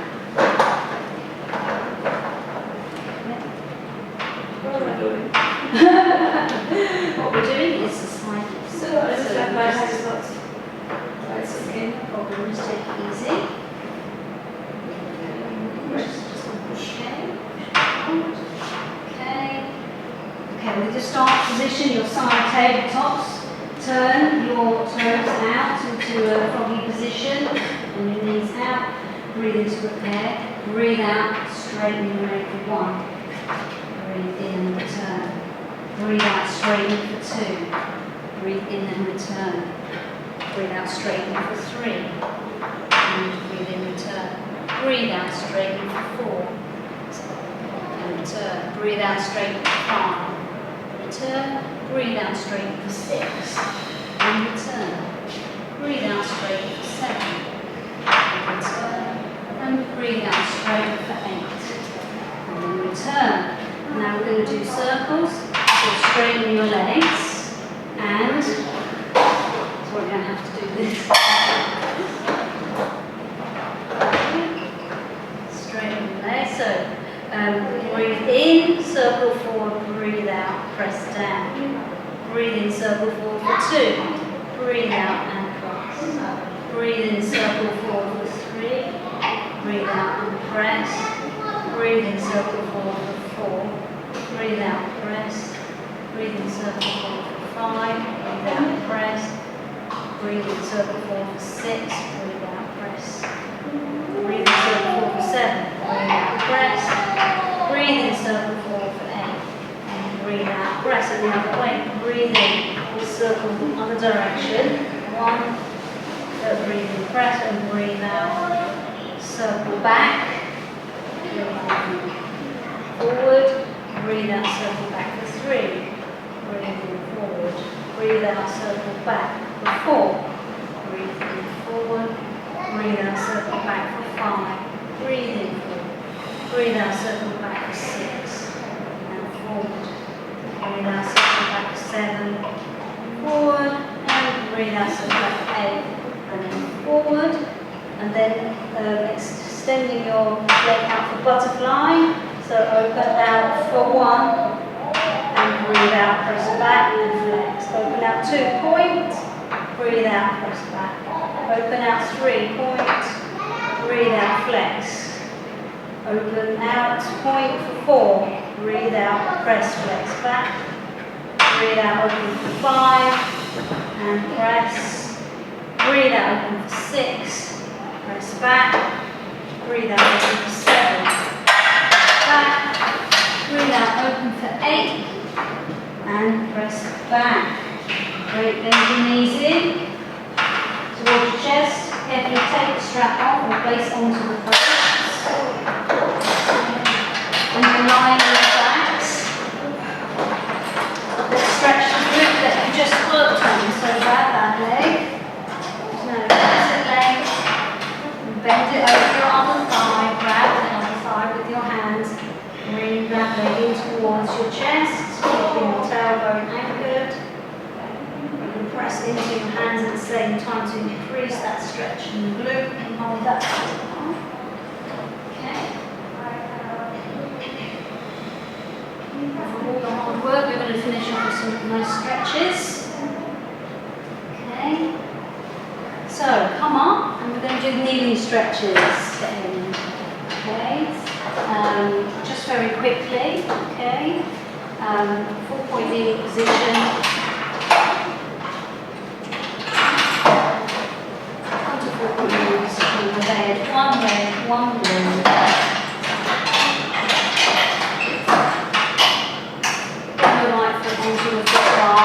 What we're doing is a side lift. So that's okay, no problem. Just take it easy. Okay, with your start position, your side tabletops. Turn your toes out into a froggy position and your knees out. Breathe into prepare. Breathe out, straighten and ready for 1. Breathe in and return. Breathe out, straighten for 2. Breathe in and return. Breathe out, straighten for 3. And breathe in, return. Breathe out, straighten for 4. And return. Breathe out, straighten for 5. Return. Breathe out, straighten for 6. And return. Breathe out, straighten for 7. And return. And breathe out, straighten for 8. And then return. Now we're going to do circles. So straighten your legs. And so we're going to have to do this. Straighten your legs. So breathe in, circle forward, breathe out, press down. Breathe in, circle forward for 2. Breathe out and cross. Breathe in, circle forward for 3. Breathe out and press. Breathe in, circle forward for 4. Breathe out, press. Breathe in, circle forward for 5. Breathe out, press. Breathe in, circle forward for 6. Breathe out, press. Breathe in, circle forward for 7. Breathe out, press. Breathe in, circle forward for 8. And breathe out, press it the other way. Breathe in, circle the other direction. 1. Breathe in, press, and breathe out. Circle back. Forward. Breathe out, circle back for 3. Breathe in, forward. Breathe out, circle back for 4. Breathe in, forward. Breathe out, circle back for 5. Breathe in, forward. Breathe out, circle back for 6. And forward. Breathe out, circle back for 7. Forward. And breathe out, circle back for 8. And then forward. And then extending your leg out for butterfly. So open out for 1. And breathe out, press back and flex. Open out 2, point. Breathe out, press back. Open out 3, point. Breathe out, flex. Open out, point for 4. Breathe out, press, flex back. Breathe out, open for 5. And press. Breathe out, open for 6. Press back. Breathe out, open for 7. Back. Breathe out, open for 8. And press back. Great, bend your knees in towards your chest. Carefully take the strap off and place onto the brakes. And then lie on your backs. Let's stretch the glute that you just worked on. So grab that leg. No, press the leg. And bend it over your other thigh. Grab the other thigh. hands at the same time to increase that stretch in the glute and hold that. Okay. After all the hard work, we're going to finish off with some nice stretches. Okay. So come up, and we're going to do kneeling stretches. Okay. Just very quickly. Okay. 4-point kneeling position. Onto 4-point kneeling position with the head. One leg, one blue. Bring the right foot onto the foot bar.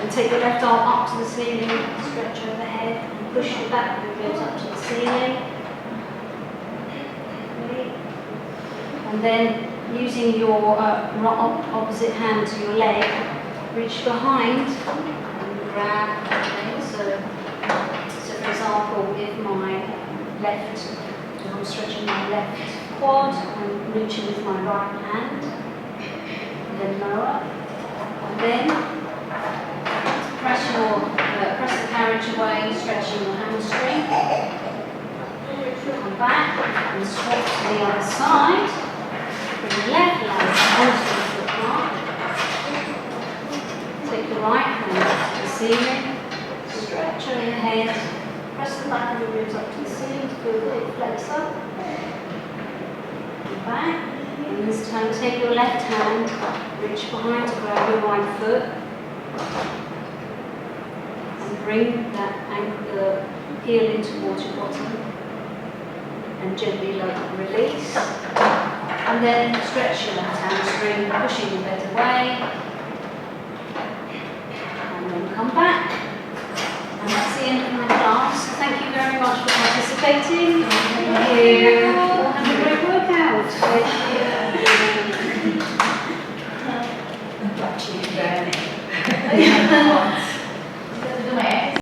And take the left arm up to the ceiling, stretch overhead, and push the back of the ribs up to the ceiling. Okay. And then using your opposite hand to your leg, reach behind and grab. Okay, so for example, if I'm stretching my left quad, I'm reaching with my right hand, and then lower, and then press the carriage away, stretching your hamstring. Come back and swap to the other side. Bring the left leg onto the foot bar. Take the right hand up to the ceiling. Stretch overhead. Press the back of the ribs up to the ceiling to feel the hip flexor. Come back. And this time take your left hand, reach behind to grab your right foot. And bring that ankle, heel in towards your bottom. And gently release. And then stretch your left hamstring, pushing your bed away. And then come back. And that's the end of my class. Thank you very much for participating. Thank you.